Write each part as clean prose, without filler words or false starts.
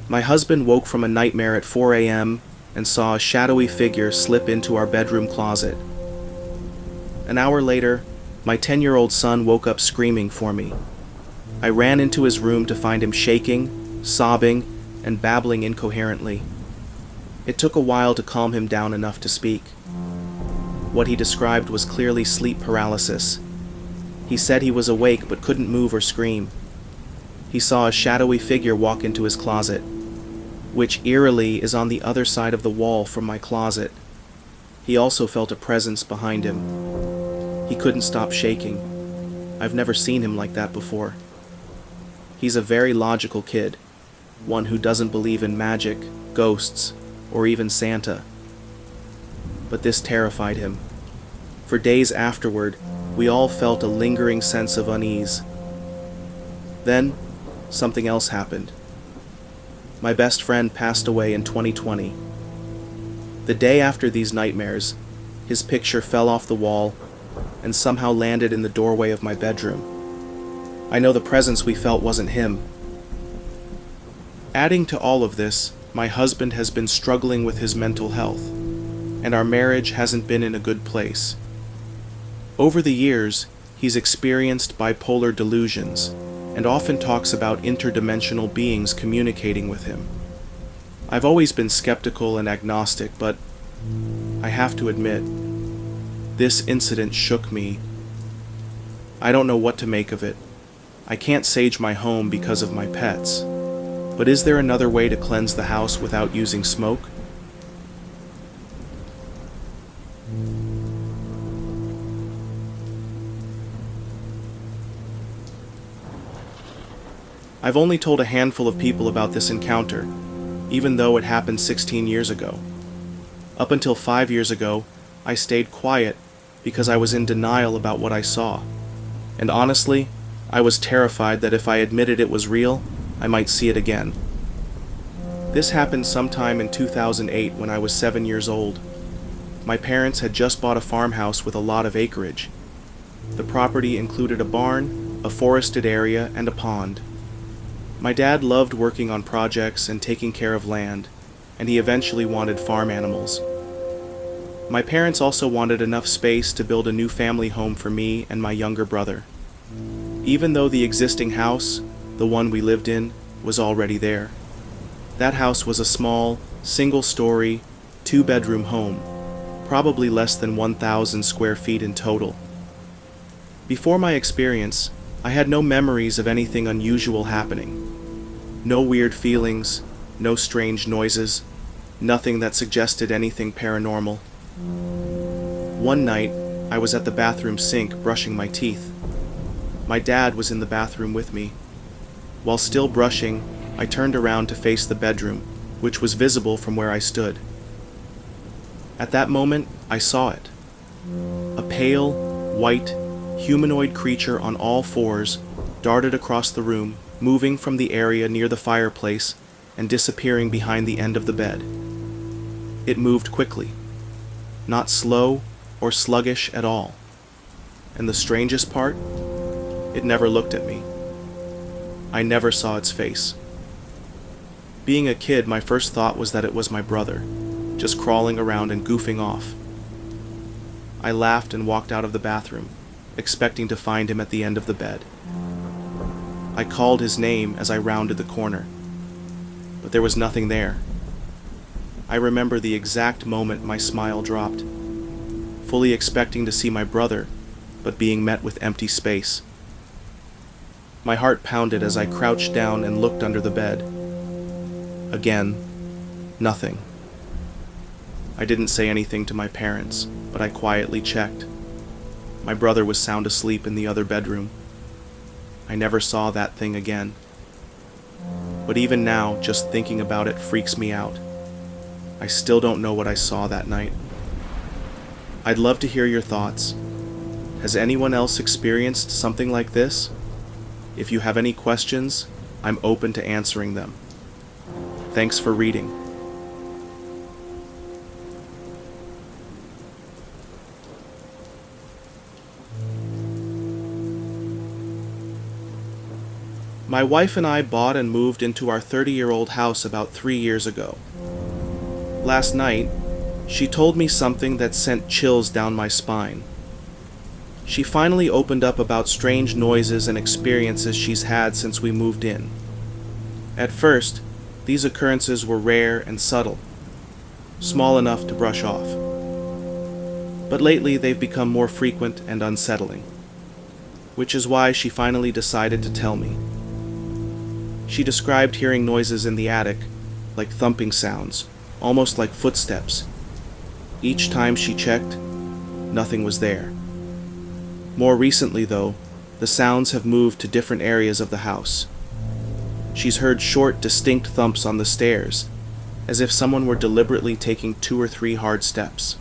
My husband woke from a nightmare at 4 a.m. and saw a shadowy figure slip into our bedroom closet. An hour later, my 10-year-old son woke up screaming for me. I ran into his room to find him shaking, sobbing, and babbling incoherently. It took a while to calm him down enough to speak. What he described was clearly sleep paralysis. He said he was awake but couldn't move or scream. He saw a shadowy figure walk into his closet, which eerily is on the other side of the wall from my closet. He also felt a presence behind him. He couldn't stop shaking. I've never seen him like that before. He's a very logical kid, one who doesn't believe in magic, ghosts, or even Santa. But this terrified him. For days afterward, we all felt a lingering sense of unease. Then, something else happened. My best friend passed away in 2020. The day after these nightmares, his picture fell off the wall and somehow landed in the doorway of my bedroom. I know the presence we felt wasn't him. Adding to all of this, my husband has been struggling with his mental health, and our marriage hasn't been in a good place. Over the years, he's experienced bipolar delusions and often talks about interdimensional beings communicating with him. I've always been skeptical and agnostic, but I have to admit, this incident shook me. I don't know what to make of it. I can't sage my home because of my pets. But is there another way to cleanse the house without using smoke? I've only told a handful of people about this encounter, even though it happened 16 years ago. Up until 5 years ago, I stayed quiet because I was in denial about what I saw. And honestly, I was terrified that if I admitted it was real, I might see it again. This happened sometime in 2008 when I was 7 years old. My parents had just bought a farmhouse with a lot of acreage. The property included a barn, a forested area, and a pond. My dad loved working on projects and taking care of land, and he eventually wanted farm animals. My parents also wanted enough space to build a new family home for me and my younger brother. Even though the existing house, the one we lived in, was already there. That house was a small, single-story, 2-bedroom home, probably less than 1,000 square feet in total. Before my experience, I had no memories of anything unusual happening. No weird feelings, no strange noises, nothing that suggested anything paranormal. One night, I was at the bathroom sink brushing my teeth. My dad was in the bathroom with me. While still brushing, I turned around to face the bedroom, which was visible from where I stood. At that moment, I saw it. A pale, white, humanoid creature on all fours darted across the room, moving from the area near the fireplace and disappearing behind the end of the bed. It moved quickly, not slow or sluggish at all. And the strangest part, it never looked at me. I never saw its face. Being a kid, my first thought was that it was my brother, just crawling around and goofing off. I laughed and walked out of the bathroom, expecting to find him at the end of the bed. I called his name as I rounded the corner, but there was nothing there. I remember the exact moment my smile dropped, fully expecting to see my brother, but being met with empty space. My heart pounded as I crouched down and looked under the bed. Again, nothing. I didn't say anything to my parents, but I quietly checked. My brother was sound asleep in the other bedroom. I never saw that thing again. But even now, just thinking about it freaks me out. I still don't know what I saw that night. I'd love to hear your thoughts. Has anyone else experienced something like this? If you have any questions, I'm open to answering them. Thanks for reading. My wife and I bought and moved into our 30-year-old house about 3 years ago. Last night, she told me something that sent chills down my spine. She finally opened up about strange noises and experiences she's had since we moved in. At first, these occurrences were rare and subtle, small enough to brush off. But lately they've become more frequent and unsettling, which is why she finally decided to tell me. She described hearing noises in the attic, like thumping sounds, almost like footsteps. Each time she checked, nothing was there. More recently, though, the sounds have moved to different areas of the house. She's heard short, distinct thumps on the stairs, as if someone were deliberately taking 2 or 3 hard steps,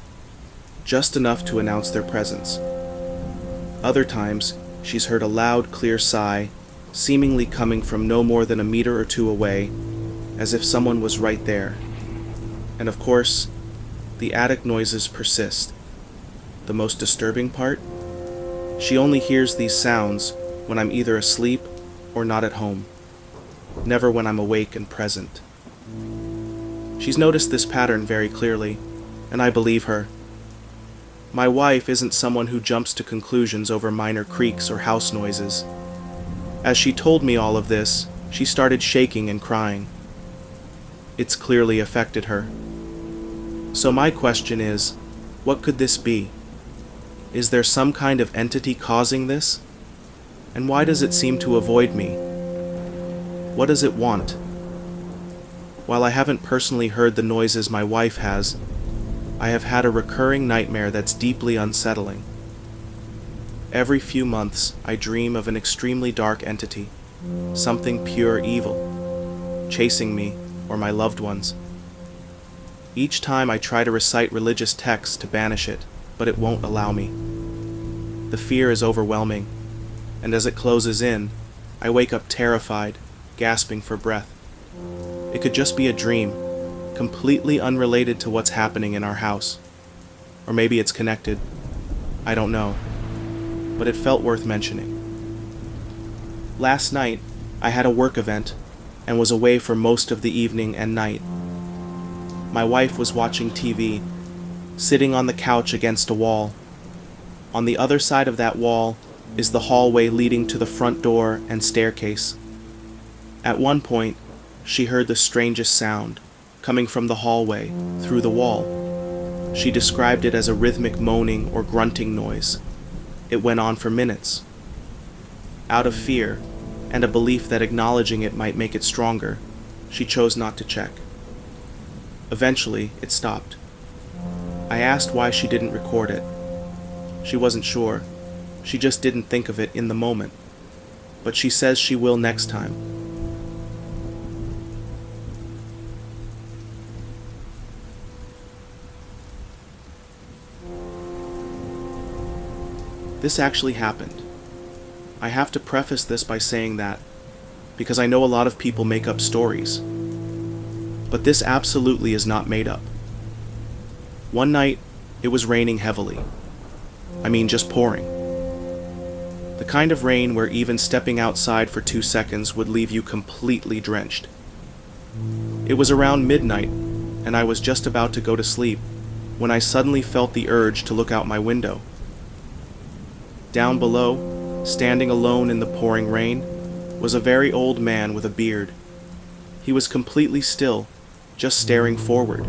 just enough to announce their presence. Other times, she's heard a loud, clear sigh, seemingly coming from no more than a meter or 2 away, as if someone was right there. And of course, the attic noises persist. The most disturbing part? She only hears these sounds when I'm either asleep or not at home, never when I'm awake and present. She's noticed this pattern very clearly, and I believe her. My wife isn't someone who jumps to conclusions over minor creaks or house noises. As she told me all of this, she started shaking and crying. It's clearly affected her. So my question is, what could this be? Is there some kind of entity causing this? And why does it seem to avoid me? What does it want? While I haven't personally heard the noises my wife has, I have had a recurring nightmare that's deeply unsettling. Every few months, I dream of an extremely dark entity, something pure evil, chasing me or my loved ones. Each time I try to recite religious texts to banish it, but it won't allow me. The fear is overwhelming, and as it closes in, I wake up terrified, gasping for breath. It could just be a dream, completely unrelated to what's happening in our house. Or maybe it's connected. I don't know. But it felt worth mentioning. Last night, I had a work event and was away for most of the evening and night. My wife was watching TV, sitting on the couch against a wall. On the other side of that wall is the hallway leading to the front door and staircase. At one point, she heard the strangest sound, coming from the hallway, through the wall. She described it as a rhythmic moaning or grunting noise. It went on for minutes. Out of fear, and a belief that acknowledging it might make it stronger, she chose not to check. Eventually, it stopped. I asked why she didn't record it. She wasn't sure. She just didn't think of it in the moment. But she says she will next time. This actually happened. I have to preface this by saying that, because I know a lot of people make up stories. But this absolutely is not made up. One night, it was raining heavily. I mean, just pouring. The kind of rain where even stepping outside for 2 seconds would leave you completely drenched. It was around midnight, and I was just about to go to sleep when I suddenly felt the urge to look out my window. Down below, standing alone in the pouring rain, was a very old man with a beard. He was completely still, just staring forward.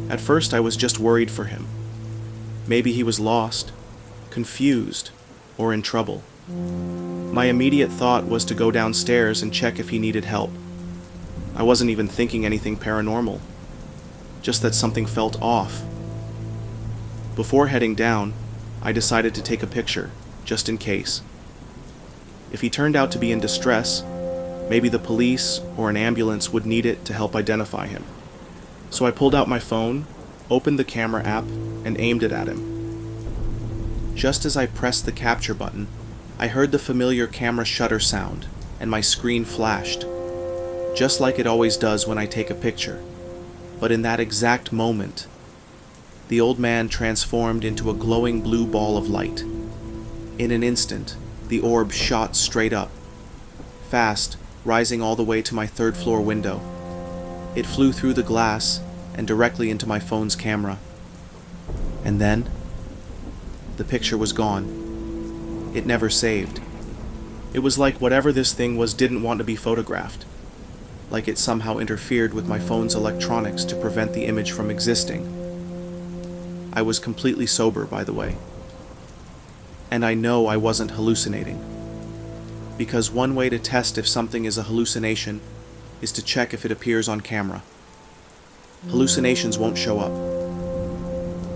At first I was just worried for him. Maybe he was lost, confused, or in trouble. My immediate thought was to go downstairs and check if he needed help. I wasn't even thinking anything paranormal, just that something felt off. Before heading down, I decided to take a picture, just in case. If he turned out to be in distress, maybe the police or an ambulance would need it to help identify him. So I pulled out my phone, opened the camera app, and aimed it at him. Just as I pressed the capture button, I heard the familiar camera shutter sound, and my screen flashed, just like it always does when I take a picture. But in that exact moment, the old man transformed into a glowing blue ball of light. In an instant, the orb shot straight up, fast, rising all the way to my third-floor window. It flew through the glass and directly into my phone's camera. And then, the picture was gone. It never saved. It was like whatever this thing was didn't want to be photographed. Like it somehow interfered with my phone's electronics to prevent the image from existing. I was completely sober, by the way. And I know I wasn't hallucinating. Because one way to test if something is a hallucination is to check if it appears on camera. Hallucinations won't show up.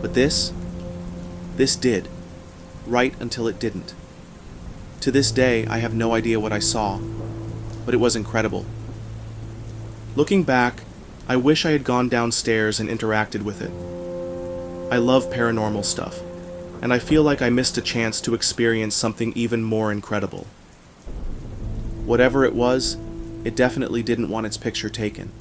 But this did, right until it didn't. To this day, I have no idea what I saw, but it was incredible. Looking back, I wish I had gone downstairs and interacted with it. I love paranormal stuff, and I feel like I missed a chance to experience something even more incredible. Whatever it was, it definitely didn't want its picture taken.